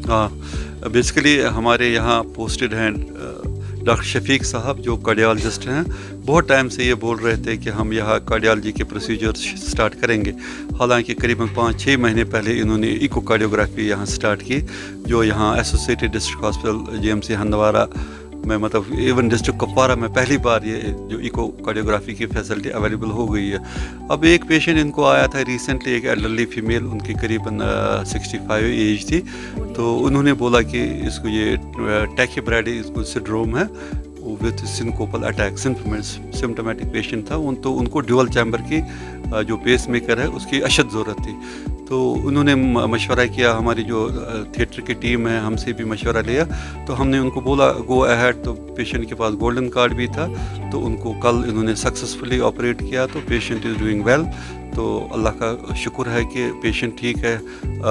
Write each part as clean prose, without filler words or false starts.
हाँ, बेसिकली हमारे यहाँ पोस्टेड हैं डॉक्टर शफीक साहब जो कार्डियोलॉजिस्ट हैं। बहुत टाइम से ये बोल रहे थे कि हम यहाँ कार्डियोलॉजी के प्रोसीजर स्टार्ट करेंगे। हालांकि करीबन 5-6 महीने पहले इन्होंने इकोकार्डियोग्राफी यहाँ स्टार्ट की, जो यहाँ associated district hospital GMC Handwara में, मतलब इवन डिस्ट्रिक्ट कुपवारा में पहली बार ये जो इको कार्डियोग्राफी की फैसिलिटी अवेलेबल हो गई है। अब एक पेशेंट इनको आया था रिसेंटली, एक एल्डरली फीमेल, उनकी करीबन 65 एज थी। तो उन्होंने बोला कि इसको ये टैकीब्राडी सिंड्रोम है विथ सिंकोपल अटैक, सिम्टोमेटिक पेशेंट था। तो उनको ड्यूअल चैम्बर की जो पेस मेकर है उसकी अशद ज़रूरत थी। तो उन्होंने मशवरा किया, हमारी जो थिएटर की टीम है हमसे भी मशवरा लिया। तो हमने उनको बोला गो अहेड। तो पेशेंट के पास गोल्डन कार्ड भी था, तो उनको कल इन्होंने सक्सेसफुली ऑपरेट किया। तो पेशेंट इज़ डूइंग वेल। तो अल्लाह का शुक्र है कि पेशेंट ठीक है।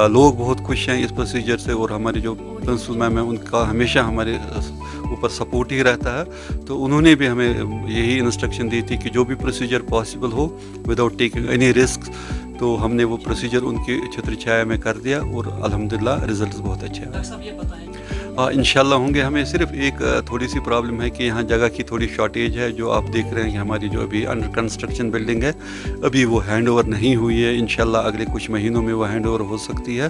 लोग बहुत खुश हैं इस प्रोसीजर से, और हमारी जो प्रिंसिपल मैम है उनका हमेशा हमारे ऊपर सपोर्ट ही रहता है। तो उन्होंने भी हमें यही इंस्ट्रक्शन दी थी कि जो भी प्रोसीजर पॉसिबल हो विदाउट टेकिंग एनी रिस्क, तो हमने वो प्रोसीजर उनकी छत्र छाया में कर दिया, और अल्हम्दुलिल्लाह रिजल्ट्स बहुत अच्छे हैं। डॉक्टर साहब ये बताएं। हाँ, इंशाल्लाह होंगे। हमें सिर्फ एक थोड़ी सी प्रॉब्लम है कि यहाँ जगह की थोड़ी शॉर्टेज है। जो आप देख रहे हैं कि हमारी जो अभी अंडर कंस्ट्रक्शन बिल्डिंग है, अभी वो हैंड ओवर नहीं हुई है। इंशाल्लाह अगले कुछ महीनों में वो हैंड ओवर हो सकती है।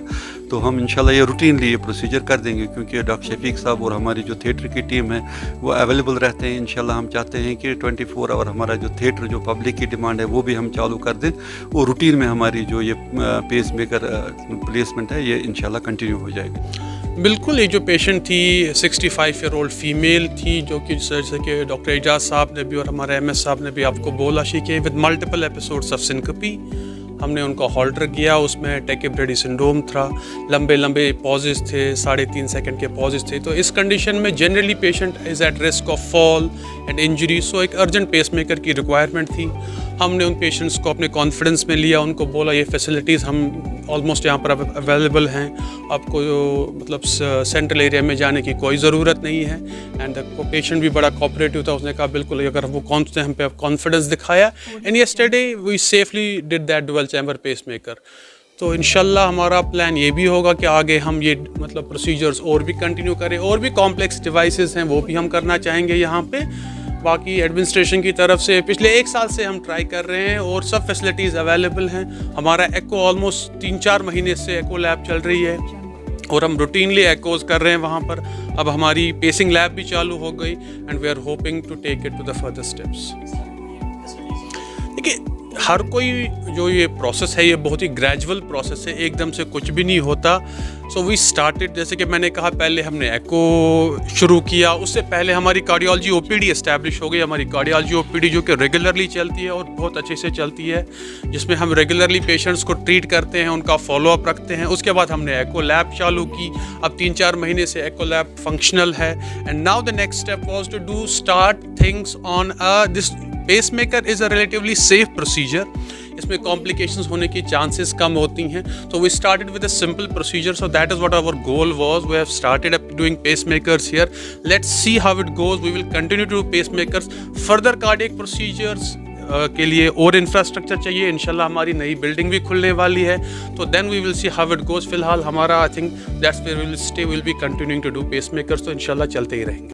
तो हम इंशाल्लाह ये रूटीनली ये प्रोसीजर कर देंगे, क्योंकि डॉक्टर शफीक साहब और हमारी जो थिएटर की टीम है वो अवेलेबल रहते हैं। इंशाल्लाह हम चाहते हैं कि 24 आवर हमारा जो थिएटर, जो पब्लिक की डिमांड है, वो भी हम चालू कर दें, और रूटीन में हमारी जो ये पेस मेकर प्लेसमेंट है ये इंशाल्लाह कंटिन्यू हो जाएगी। बिल्कुल, ये जो पेशेंट थी 65 ईयर ओल्ड फीमेल थी, जो कि जैसे कि डॉक्टर एजाज साहब ने भी और हमारे एमएस साहब ने भी आपको बोला कि विद मल्टीपल एपिसोड्स ऑफ सिनकोपी। हमने उनको हॉल्टर किया, उसमें टैकीब्राडी सिंड्रोम था, लंबे लंबे पॉजेस थे, 3.5 सेकंड के पॉजेस थे। तो इस कंडीशन में generally patient is at risk of fall and injury. So एक अर्जेंट पेसमेकर की रिक्वायरमेंट थी। हमने उन पेशेंट्स को अपने कॉन्फिडेंस में लिया, उनको बोला ये फैसिलिटीज़ हम ऑलमोस्ट यहाँ पर अवेलेबल हैं, आपको मतलब सेंट्रल एरिया में जाने की कोई ज़रूरत नहीं है। एंड पेशेंट भी बड़ा कोऑपरेटिव था, उसने कहा बिल्कुल, अगर वो हम पे कॉन्फिडेंस दिखाया। And yesterday we safely did that dual chamber pacemaker. तो इंशाल्लाह हमारा प्लान ये भी होगा कि आगे हम ये मतलब प्रोसीजर्स और भी कंटिन्यू करें, और भी कॉम्प्लेक्स डिवाइसेस हैं वो भी हम करना चाहेंगे यहाँ पे। बाकी एडमिनिस्ट्रेशन की तरफ से पिछले 1 साल से हम ट्राई कर रहे हैं, और सब फैसिलिटीज़ अवेलेबल हैं। हमारा एको ऑलमोस्ट 3-4 महीने से एको लैब चल रही है, और हम रूटीनली एकोज कर रहे हैं वहाँ पर। अब हमारी पेसिंग लैब भी चालू हो गई, and we are hoping to take it to the further steps. देखिए, हर कोई जो ये प्रोसेस है ये बहुत ही ग्रेजुअल प्रोसेस है, एकदम से कुछ भी नहीं होता। सो वी स्टार्टेड, जैसे कि मैंने कहा, पहले हमने एको शुरू किया। उससे पहले हमारी कार्डियोलॉजी ओपीडी एस्टैब्लिश हो गई। हमारी कार्डियोलॉजी ओपीडी जो कि रेगुलरली चलती है और बहुत अच्छे से चलती है, जिसमें हम रेगुलरली पेशेंट्स को ट्रीट करते हैं, उनका फॉलोअप रखते हैं। उसके बाद हमने एको लैब चालू की। अब 3-4 महीने से एको लैब फंक्शनल है। And now the next step was to start things on this pacemaker is a relatively safe procedure. इसमें कॉम्प्लिकेशंस होने की चांसेस कम होती हैं। तो we started with a simple procedure, so that is what our goal was. We have started doing pacemakers here. Let's see how it goes. We will continue to do pacemakers. Further cardiac procedures के लिए और infrastructure चाहिए। इंशाल्लाह हमारी नई building भी खुलने वाली है, तो then we will see how it goes. फिलहाल हमारा I think that's where we will stay, will be continuing to do pacemakers. तो इंशाल्लाह चलते ही रहेंगे।